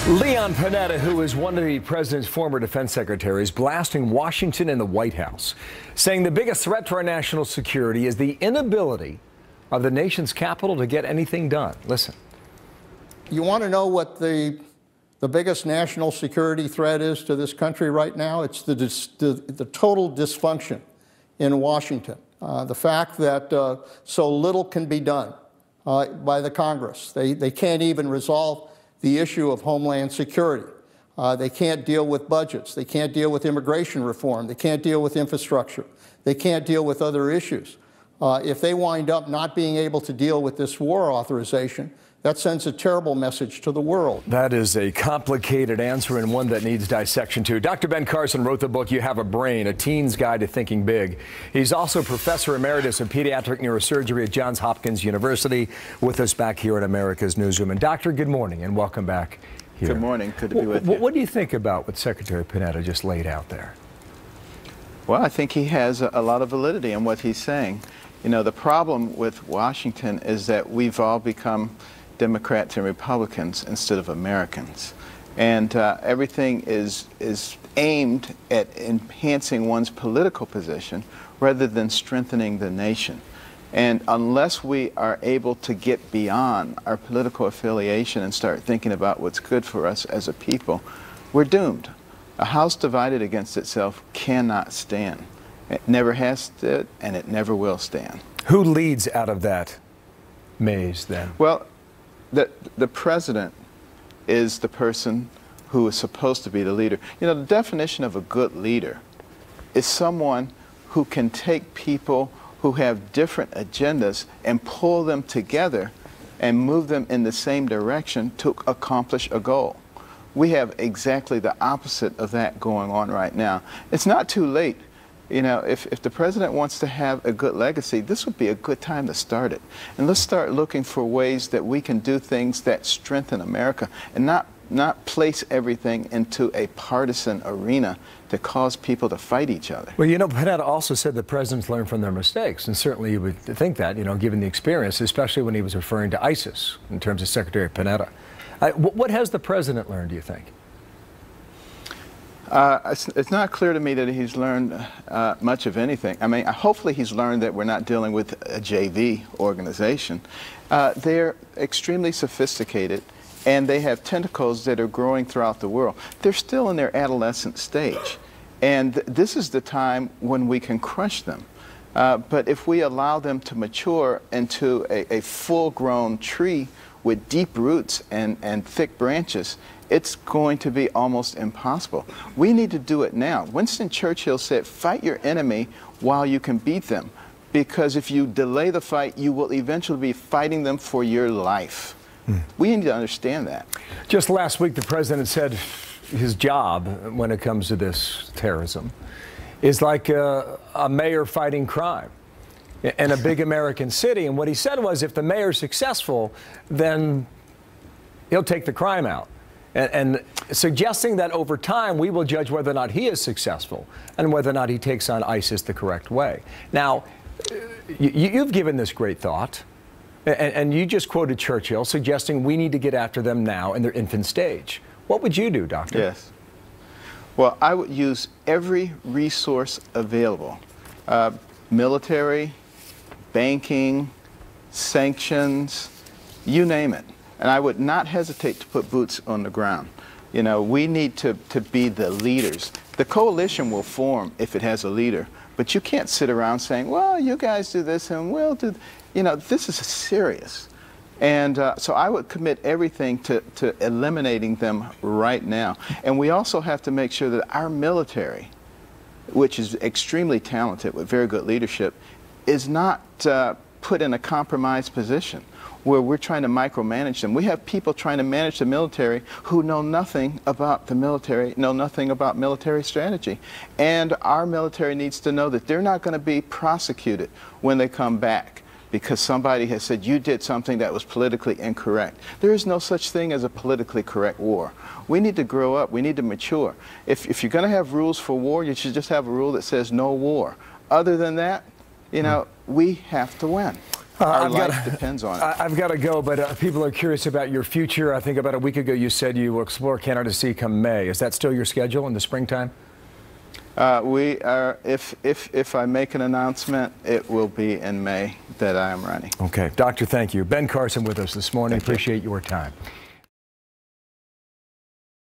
Leon Panetta, who is one of the president's former defense secretaries, blasting Washington and the White House, saying the biggest threat to our national security is the inability of the nation's capital to get anything done. Listen. You want to know what the biggest national security threat is to this country right now? It's the total dysfunction in Washington. The fact that so little can be done by the Congress. They can't even resolve the issue of homeland security. They can't deal with budgets. They can't deal with immigration reform. They can't deal with infrastructure. They can't deal with other issues. If they wind up not being able to deal with this war authorization, that sends a terrible message to the world. That is a complicated answer and one that needs dissection too. Dr. Ben Carson wrote the book, You Have a Brain, A Teen's Guide to Thinking Big. He's also Professor Emeritus of Pediatric Neurosurgery at Johns Hopkins University, with us back here at America's Newsroom. And Doctor, good morning and welcome back here. Good morning. Good to be with you. What do you think about what Secretary Panetta just laid out there? Well, I think he has a lot of validity in what he's saying. You know, the problem with Washington is that we've all become Democrats and Republicans instead of Americans. And everything is aimed at enhancing one's political position rather than strengthening the nation. And unless we are able to get beyond our political affiliation and start thinking about what's good for us as a people, we're doomed. A house divided against itself cannot stand. It never has stood, and it never will stand. Who leads out of that maze then? Well, the president is the person who is supposed to be the leader. You know, the definition of a good leader is someone who can take people who have different agendas and pull them together and move them in the same direction to accomplish a goal. We have exactly the opposite of that going on right now. It's not too late. You know, if the president wants to have a good legacy, this would be a good time to start it. And let's start looking for ways that we can do things that strengthen America and not place everything into a partisan arena to cause people to fight each other. Well, you know, Panetta also said that presidents learn from their mistakes, and certainly you would think that, you know, given the experience, especially when he was referring to ISIS in terms of Secretary Panetta. What has the president learned, do you think? It's not clear to me that he's learned much of anything. I mean, hopefully he's learned that we're not dealing with a JV organization. They're extremely sophisticated, and they have tentacles that are growing throughout the world. They're still in their adolescent stage, and this is the time when we can crush them. But if we allow them to mature into a full-grown tree with deep roots and thick branches, it's going to be almost impossible. We need to do it now. Winston Churchill said, fight your enemy while you can beat them, because if you delay the fight, you will eventually be fighting them for your life. We need to understand that. Just last week, the president said his job when it comes to this terrorism is like a mayor fighting crime in a big American city. And what he said was, if the mayor's successful, then he'll take the crime out. And suggesting that over time we will judge whether or not he is successful and whether or not he takes on ISIS the correct way. Now, you've given this great thought, and you just quoted Churchill suggesting we need to get after them now in their infant stage. What would you do, Doctor? Yes. Well, I would use every resource available. Military, banking, sanctions, you name it. And I would not hesitate to put boots on the ground. You know, we need to be the leaders. The coalition will form if it has a leader, but you can't sit around saying, well, you guys do this and we'll do, you know, this is serious. And so I would commit everything to eliminating them right now. And we also have to make sure that our military, which is extremely talented with very good leadership, is not put in a compromised position where we're trying to micromanage them. We have people trying to manage the military who know nothing about the military, know nothing about military strategy. And our military needs to know that they're not going to be prosecuted when they come back because somebody has said you did something that was politically incorrect. There is no such thing as a politically correct war. We need to grow up. We need to mature. If you're going to have rules for war, you should just have a rule that says no war. Other than that, you know, we have to win. Our life depends on it. I've got to go, but people are curious about your future. I think about a week ago you said you will explore candidacy come May. Is that still your schedule in the springtime? We are, if I make an announcement, it will be in May that I am running. Okay. Doctor, thank you. Ben Carson with us this morning. Appreciate your time.